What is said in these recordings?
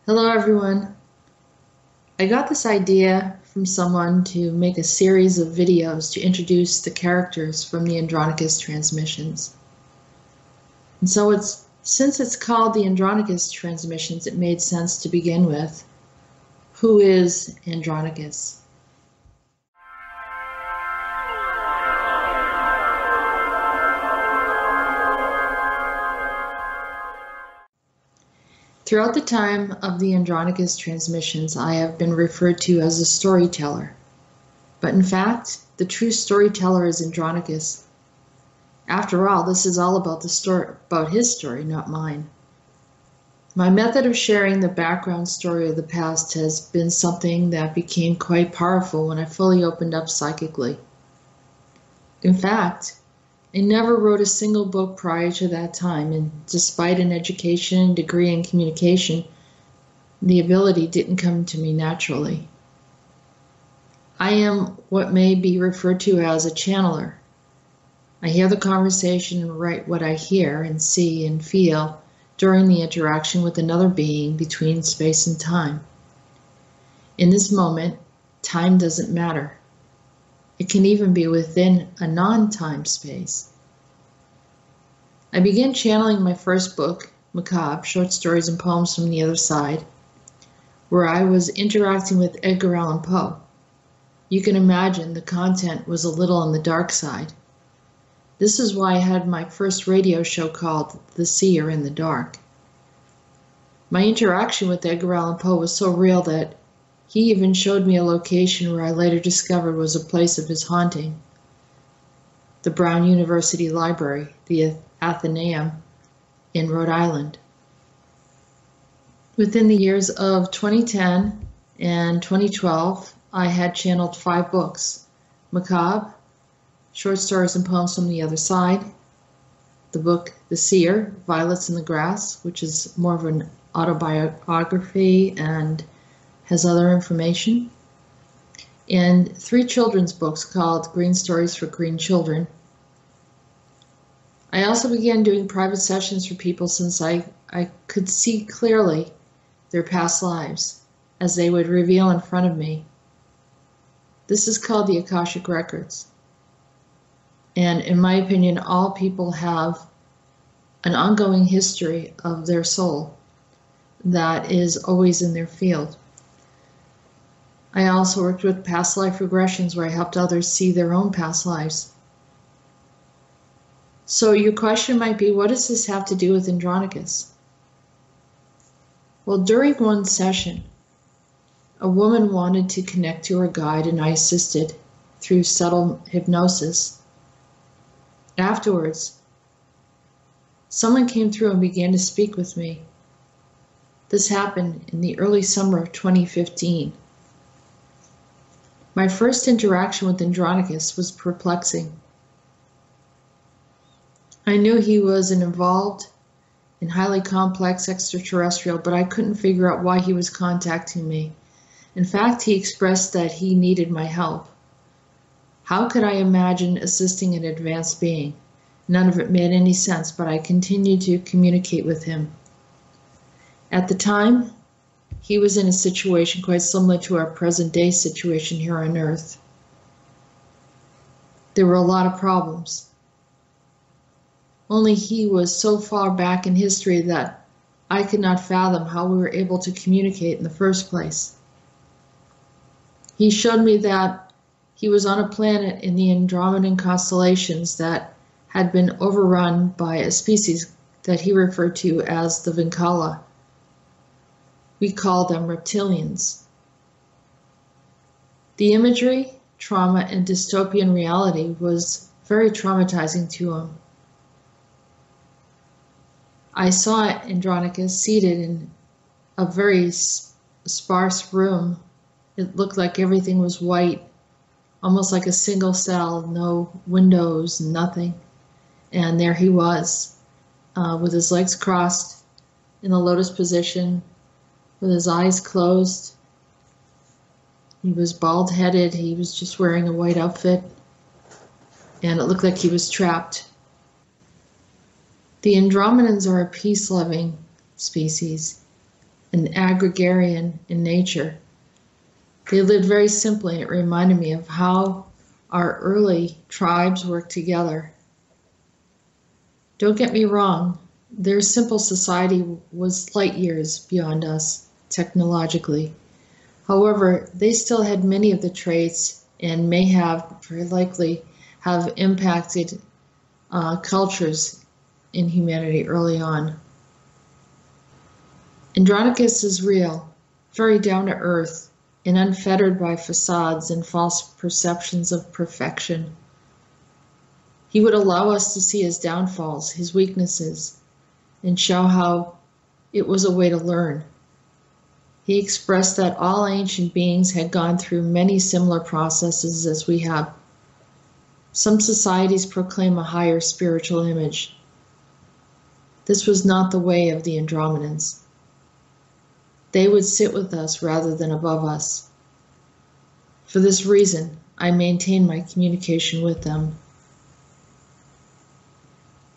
Hello everyone. I got this idea from someone to make a series of videos to introduce the characters from the Andronicus transmissions. And so since it's called the Andronicus transmissions, it made sense to begin with. Who is Andronicus? Throughout the time of the Andronicus transmissions, I have been referred to as a storyteller. But in fact, the true storyteller is Andronicus. After all, this is all about his story, not mine. My method of sharing the background story of the past has been something that became quite powerful when I fully opened up psychically. In fact, I never wrote a single book prior to that time, and despite an education, degree in communication, the ability didn't come to me naturally. I am what may be referred to as a channeler. I hear the conversation and write what I hear and see and feel during the interaction with another being between space and time. In this moment, time doesn't matter. It can even be within a non-time space. I began channeling my first book, Macabre, Short Stories and Poems from the Other Side, where I was interacting with Edgar Allan Poe. You can imagine the content was a little on the dark side. This is why I had my first radio show called The Seer in the Dark. My interaction with Edgar Allan Poe was so real that he even showed me a location where I later discovered was a place of his haunting. The Brown University Library, the Athenaeum in Rhode Island. Within the years of 2010 and 2012, I had channeled 5 books: Macabre, Short Stories and Poems from the Other Side, the book The Seer, Violets in the Grass, which is more of an autobiography and has other information, and 3 children's books called Green Stories for Green Children. I also began doing private sessions for people since I could see clearly their past lives as they would reveal in front of me. This is called the Akashic Records. And in my opinion, all people have an ongoing history of their soul that is always in their field. I also worked with past life regressions where I helped others see their own past lives. So your question might be, what does this have to do with Andronicus? Well, during one session, a woman wanted to connect to her guide, and I assisted through subtle hypnosis. Afterwards, someone came through and began to speak with me. This happened in the early summer of 2015. My first interaction with Andronicus was perplexing. I knew he was an involved and highly complex extraterrestrial, but I couldn't figure out why he was contacting me. In fact, he expressed that he needed my help. How could I imagine assisting an advanced being? None of it made any sense, but I continued to communicate with him. At the time, he was in a situation quite similar to our present-day situation here on Earth. There were a lot of problems. Only he was so far back in history that I could not fathom how we were able to communicate in the first place. He showed me that he was on a planet in the Andromedan constellations that had been overrun by a species that he referred to as the Vinkala. We call them reptilians. The imagery, trauma, and dystopian reality was very traumatizing to him. I saw Andronicus seated in a very sparse room. It looked like everything was white, almost like a single cell, no windows, nothing. And there he was, with his legs crossed in the lotus position, with his eyes closed. He was bald-headed. He was just wearing a white outfit, and it looked like he was trapped. The Andromedans are a peace-loving species, an agrarian in nature. They lived very simply, and it reminded me of how our early tribes worked together. Don't get me wrong, their simple society was light years beyond us technologically. However, they still had many of the traits and may have, very likely, have impacted cultures in humanity early on. Andronicus is real, very down to earth, and unfettered by facades and false perceptions of perfection. He would allow us to see his downfalls, his weaknesses, and show how it was a way to learn. He expressed that all ancient beings had gone through many similar processes as we have. Some societies proclaim a higher spiritual image. This was not the way of the Andromedans. They would sit with us rather than above us. For this reason, I maintain my communication with them.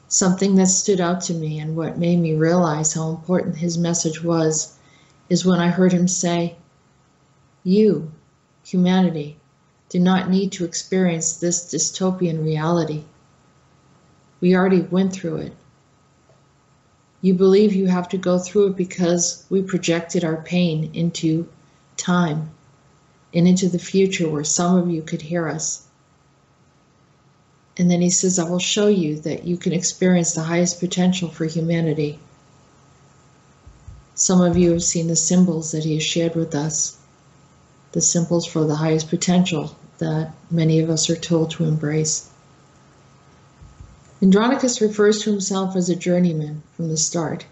Something that stood out to me and what made me realize how important his message was is when I heard him say, "You, humanity, do not need to experience this dystopian reality. We already went through it. You believe you have to go through it because we projected our pain into time and into the future where some of you could hear us." And then he says, "I will show you that you can experience the highest potential for humanity." Some of you have seen the symbols that he has shared with us, the symbols for the highest potential that many of us are told to embrace. Andronicus refers to himself as a journeyman from the start.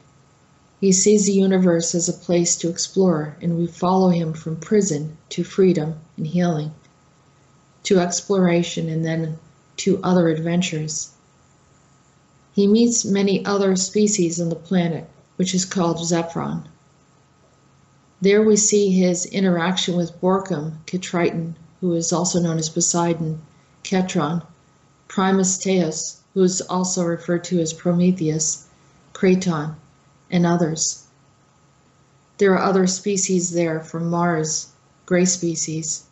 He sees the universe as a place to explore, and we follow him from prison to freedom and healing, to exploration, and then to other adventures. He meets many other species on the planet, which is called Zephyron. There we see his interaction with Borkum, Ketriton, who is also known as Poseidon, Ketron, Primus Teos, who is also referred to as Prometheus, Kraton, and others. There are other species there from Mars, gray species,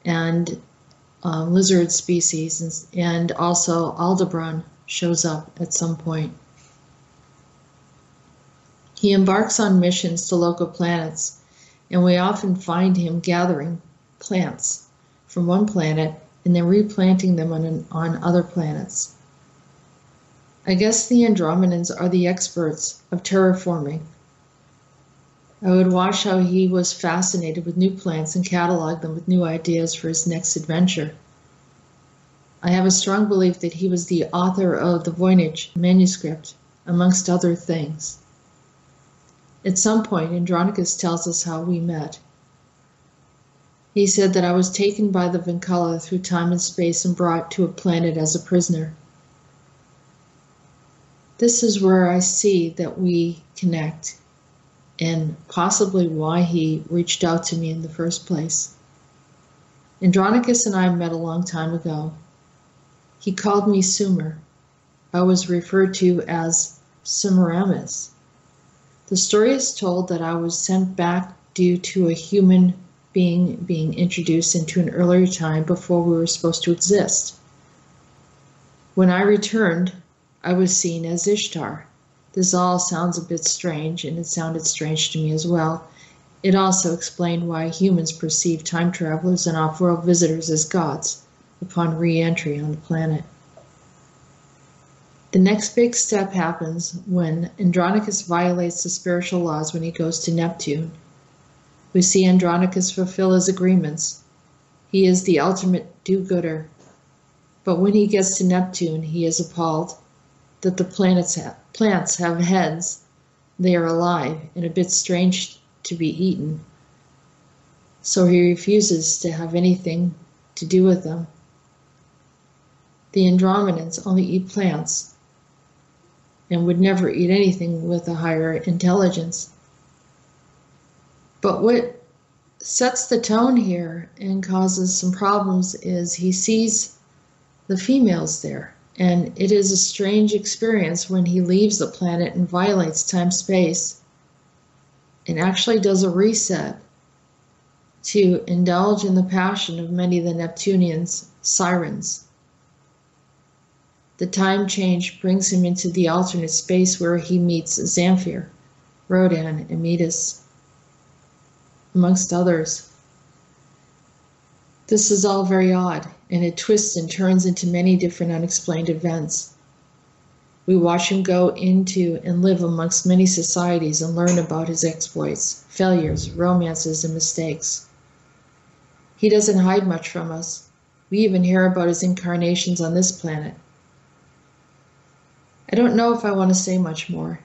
and lizard species, and also Aldebaran shows up at some point. He embarks on missions to local planets, and we often find him gathering plants from one planet and then replanting them on other planets. I guess the Andromedans are the experts of terraforming. I would watch how he was fascinated with new plants and catalog them with new ideas for his next adventure. I have a strong belief that he was the author of the Voynich manuscript, amongst other things. At some point, Andronicus tells us how we met. He said that I was taken by the Vincula through time and space and brought to a planet as a prisoner. This is where I see that we connect, and possibly why he reached out to me in the first place. Andronicus and I met a long time ago. He called me Sumer. I was referred to as Semiramis. The story is told that I was sent back due to a human being introduced into an earlier time before we were supposed to exist. When I returned, I was seen as Ishtar. This all sounds a bit strange, and it sounded strange to me as well. It also explained why humans perceive time travelers and off-world visitors as gods upon re-entry on the planet. The next big step happens when Andronicus violates the spiritual laws when he goes to Neptune. We see Andronicus fulfill his agreements. He is the ultimate do-gooder. But when he gets to Neptune, he is appalled that the plants have heads. They are alive and a bit strange to be eaten. So he refuses to have anything to do with them. The Andromedans only eat plants and would never eat anything with a higher intelligence. But what sets the tone here and causes some problems is he sees the females there, and it is a strange experience when he leaves the planet and violates time-space. and actually does a reset to indulge in the passion of many of the Neptunians' sirens. The time change brings him into the alternate space where he meets Zamfir, Rodan, and Metis, amongst others. This is all very odd, and it twists and turns into many different unexplained events. We watch him go into and live amongst many societies and learn about his exploits, failures, romances, and mistakes. He doesn't hide much from us. We even hear about his incarnations on this planet. I don't know if I want to say much more.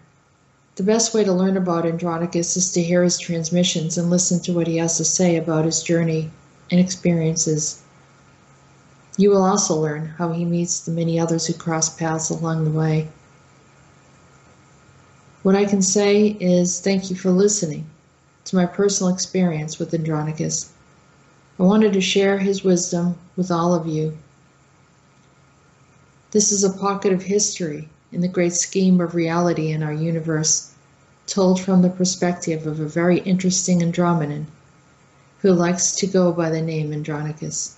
The best way to learn about Andronicus is to hear his transmissions and listen to what he has to say about his journey and experiences. You will also learn how he meets the many others who cross paths along the way. What I can say is thank you for listening to my personal experience with Andronicus. I wanted to share his wisdom with all of you. This is a pocket of history in the great scheme of reality in our universe, told from the perspective of a very interesting Andromedan who likes to go by the name Andronicus.